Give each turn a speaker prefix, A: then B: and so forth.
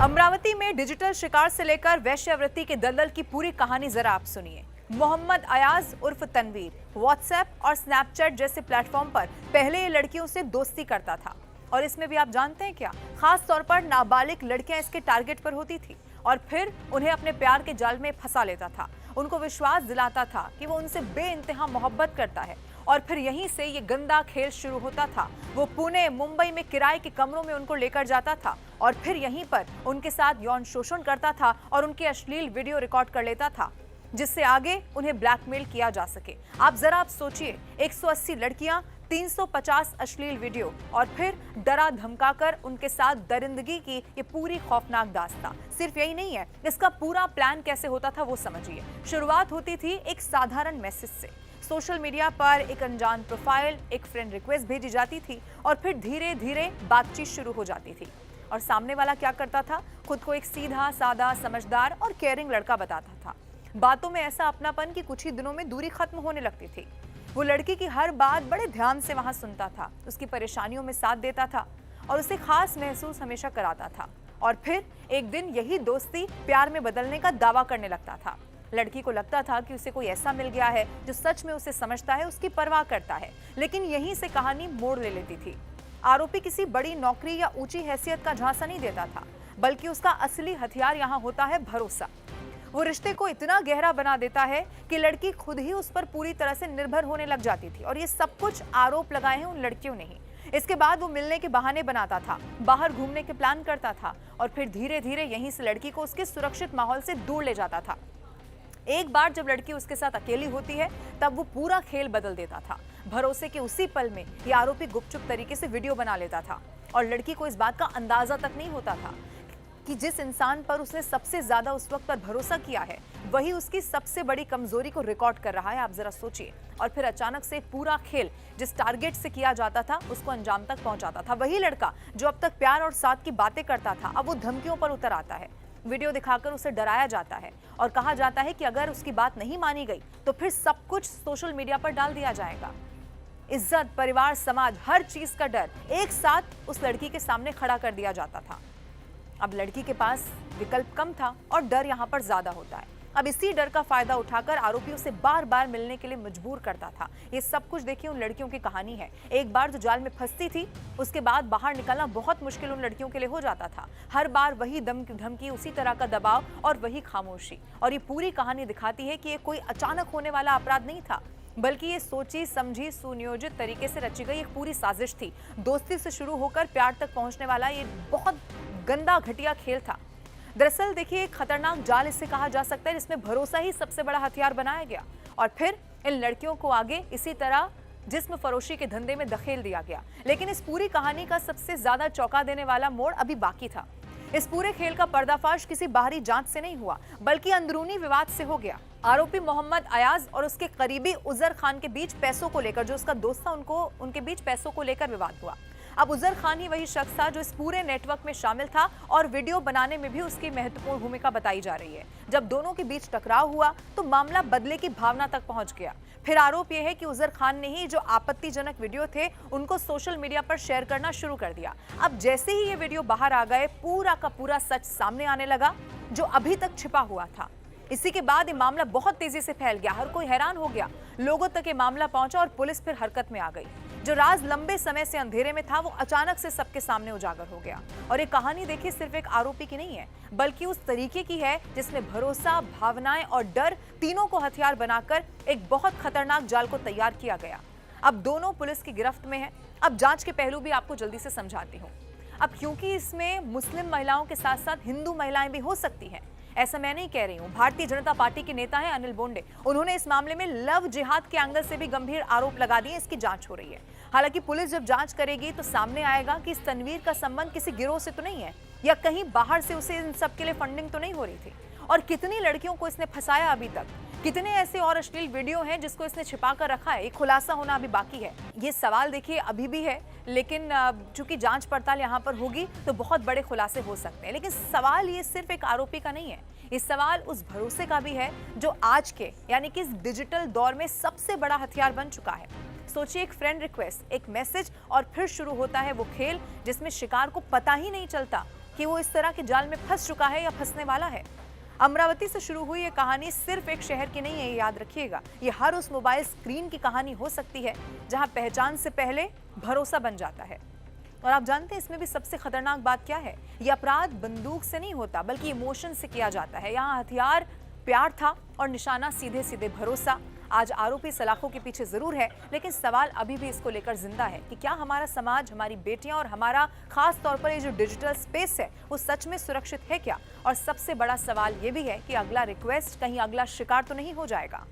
A: अमरावती में डिजिटल शिकार से लेकर वैश्यावृत्ति के दलदल की पूरी कहानी जरा आप सुनिए। मोहम्मद अयाज उर्फ तनवीर व्हाट्सएप और स्नैपचैट जैसे प्लेटफॉर्म पर पहले ये लड़कियों से दोस्ती करता था और इसमें भी आप जानते हैं क्या, खास तौर पर नाबालिग लड़कियां इसके टारगेट पर होती थी और फिर उन्हें अपने प्यार के जाल में फंसा लेता था। उनको विश्वास दिलाता था कि वो उनसे बेइंतहा मोहब्बत करता है और फिर यहीं से ये गंदा खेल शुरू होता था। वो पुणे, मुंबई में किराए के कमरों में उनको लेकर जाता था और फिर यहीं पर उनके साथ यौन शोषण करता था और उनके अश्लील वीडियो रिकॉर्ड कर लेता था, जिससे आगे उन्हें ब्लैकमेल किया जा सके। आप सोचिए, 180 लड़कियां, 350 अश्लील वीडियो और फिर डरा धमकाकर उनके साथ दरिंदगी की ये पूरी खौफनाक दास्तां। सिर्फ यही नहीं है, इसका पूरा प्लान कैसे होता था वो समझिए। शुरुआत होती थी एक साधारण मैसेज से। सोशल मीडिया पर एक अनजान प्रोफाइल, एक फ्रेंड रिक्वेस्ट भेजी जाती थी और फिर धीरे धीरे बातचीत शुरू हो जाती थी। और सामने वाला क्या करता था, खुद को एक सीधा सादा, समझदार और केयरिंग लड़का बताता था। बातों में ऐसा अपनापन कि कुछ ही दिनों में दूरी खत्म होने लगती थी। वो लड़की की हर बात बड़े ध्यान से वहां सुनता था, उसकी परेशानियों में साथ देता था और उसे खास महसूस हमेशा कराता था। और फिर एक दिन यही दोस्ती प्यार में बदलने का दावा करने लगता था। लड़की को लगता था कि उसे कोई ऐसा मिल गया है जो सच में उसे समझता है, उसकी परवाह करता है। लेकिन यहीं से कहानी मोड़ ले लेती थी। आरोपी किसी बड़ी नौकरी या ऊंची हैसियत का झांसा नहीं देता था, बल्कि उसका असली हथियार यहाँ होता है भरोसा। वो रिश्ते को इतना गहरा बना देता है कि लड़की खुद ही उस पर पूरी तरह से निर्भर होने लग जाती थी। और ये सब कुछ आरोप लगाए हैं उन लड़कियों ने ही। इसके बाद वो मिलने के बहाने बनाता था, बाहर घूमने के प्लान करता था और फिर धीरे धीरे यहीं से लड़की को उसके सुरक्षित माहौल से दूर ले जाता था। एक बार जब लड़की उसके साथ अकेली होती है, तब वो पूरा खेल बदल देता था। भरोसे के उसी पल में ये आरोपी गुपचुप तरीके से वीडियो बना लेता था और लड़की को इस बात का अंदाजा तक नहीं होता था कि जिस इंसान पर उसने सबसे ज्यादा उस वक्त पर भरोसा किया है, वही उसकी सबसे बड़ी कमजोरी को रिकॉर्ड कर रहा है। आप जरा सोचिए। और फिर अचानक से पूरा खेल जिस टारगेट से किया जाता था, उसको अंजाम तक पहुंचाता था वही लड़का जो अब तक प्यार और साथ की बातें करता था। अब वो धमकियों पर उतर आता है। वीडियो दिखाकर उसे डराया जाता है और कहा जाता है कि अगर उसकी बात नहीं मानी गई तो फिर सब कुछ सोशल मीडिया पर डाल दिया जाएगा। इज्जत, परिवार, समाज, हर चीज का डर एक साथ उस लड़की के सामने खड़ा कर दिया जाता था। अब लड़की के पास विकल्प कम था और डर यहाँ पर ज्यादा होता है। अब इसी डर का फायदा उठाकर आरोपी उसे बार बार मिलने के लिए मजबूर करता था। ये सब कुछ देखिए उन लड़कियों की कहानी है। एक बार जो जाल में फंसती थी, उसके बाद बाहर निकलना बहुत मुश्किल उन लड़कियों के लिए हो जाता था। हर बार वही धमकी, उसी तरह का दबाव और वही खामोशी। और ये पूरी कहानी दिखाती है कि ये कोई अचानक होने वाला अपराध नहीं था, बल्कि ये सोची समझी सुनियोजित तरीके से रची गई एक पूरी साजिश थी। दोस्ती से शुरू होकर प्यार तक पहुंचने वाला ये बहुत गंदा, घटिया खेल था। दरअसल देखिए, एक खतरनाक जाल इसे कहा जा सकता है, जिसमें भरोसा ही सबसे बड़ा हथियार बनाया गया और फिर इन लड़कियों को आगे इसी तरह जिस्म फरोशी के धंधे में धकेल दिया गया। लेकिन इस पूरी कहानी का सबसे ज्यादा चौंका देने वाला मोड़ अभी बाकी था। इस पूरे खेल का पर्दाफाश किसी बाहरी जांच से नहीं हुआ, बल्कि अंदरूनी विवाद से हो गया। आरोपी मोहम्मद अयाज और उसके करीबी उजर खान के बीच पैसों को लेकर, जो उसका दोस्त था, उनके बीच पैसों को लेकर विवाद हुआ। अब उजर खान ही वही शख्स था जो इस पूरे नेटवर्क में शामिल था और वीडियो बनाने में भी उसकी महत्वपूर्ण भूमिका बताई जा रही है। जब दोनों के बीच टकराव हुआ तो मामला बदले की भावना तक पहुंच गया। फिर आरोप यह है कि उजर खान ने ही जो आपत्तिजनक वीडियो थे उनको सोशल मीडिया पर शेयर करना शुरू कर दिया। अब जैसे ही ये वीडियो बाहर आ गए, पूरा का पूरा सच सामने आने लगा जो अभी तक छिपा हुआ था। इसी के बाद ये मामला बहुत तेजी से फैल गया। हर कोई हैरान हो गया। लोगों तक ये मामला पहुंचा और पुलिस फिर हरकत में आ गई। जो राज लंबे समय से अंधेरे में था, वो अचानक से सबके सामने उजागर हो गया। और ये कहानी देखिए सिर्फ एक आरोपी की नहीं है, बल्कि उस तरीके की है जिसमें भरोसा, भावनाएं और डर तीनों को हथियार बनाकर एक बहुत खतरनाक जाल को तैयार किया गया। अब दोनों पुलिस की गिरफ्त में है। अब जांच के पहलू भी आपको जल्दी से समझाती हूँ। अब क्योंकि इसमें मुस्लिम महिलाओं के साथ साथ हिंदू महिलाएं भी हो सकती हैं, ऐसा मैं नहीं कह रही हूँ। भारतीय जनता पार्टी के नेता हैं अनिल बोंडे, उन्होंने इस मामले में लव जिहाद के एंगल से भी गंभीर आरोप लगा दिए। इसकी जांच हो रही है। हालांकि पुलिस जब जांच करेगी तो सामने आएगा कि इस तनवीर का संबंध किसी गिरोह से तो नहीं है, या कहीं बाहर से उसे इन सब के लिए फंडिंग तो नहीं हो रही थी, और कितनी लड़कियों को इसने फंसाया अभी तक, कितने ऐसे और अश्लील वीडियो हैं जिसको इसने छिपा कर रखा है। ये खुलासा होना अभी बाकी है। ये सवाल देखिए अभी भी है, लेकिन चूंकि जांच पड़ताल यहाँ पर होगी तो बहुत बड़े खुलासे हो सकते हैं। लेकिन सवाल ये सिर्फ एक आरोपी का नहीं है, ये सवाल उस भरोसे का भी है जो आज के यानी कि इस डिजिटल दौर में सबसे बड़ा हथियार बन चुका है। सोचिए, एक फ्रेंड रिक्वेस्ट, एक मैसेज और फिर शुरू होता है वो खेल जिसमें शिकार को पता ही नहीं चलता कि वो इस तरह के जाल में फंस चुका है या फंसने वाला है। अमरावती से शुरू हुई ये कहानी सिर्फ एक शहर की नहीं है, ये याद रखिएगा। ये हर उस मोबाइल स्क्रीन की कहानी हो सकती है जहां पहचान से पहले भरोसा बन जाता है। और आप जानते हैं इसमें भी सबसे खतरनाक बात क्या है? ये अपराध बंदूक से नहीं होता बल्कि इमोशन से किया जाता है। यहाँ हथियार प्यार था और निशाना सीधे सीधे भरोसा। आज आरोपी सलाखों के पीछे जरूर है, लेकिन सवाल अभी भी इसको लेकर जिंदा है कि क्या हमारा समाज, हमारी बेटियां और हमारा खास तौर पर ये जो डिजिटल स्पेस है वो सच में सुरक्षित है क्या? और सबसे बड़ा सवाल ये भी है कि अगला रिक्वेस्ट कहीं अगला शिकार तो नहीं हो जाएगा।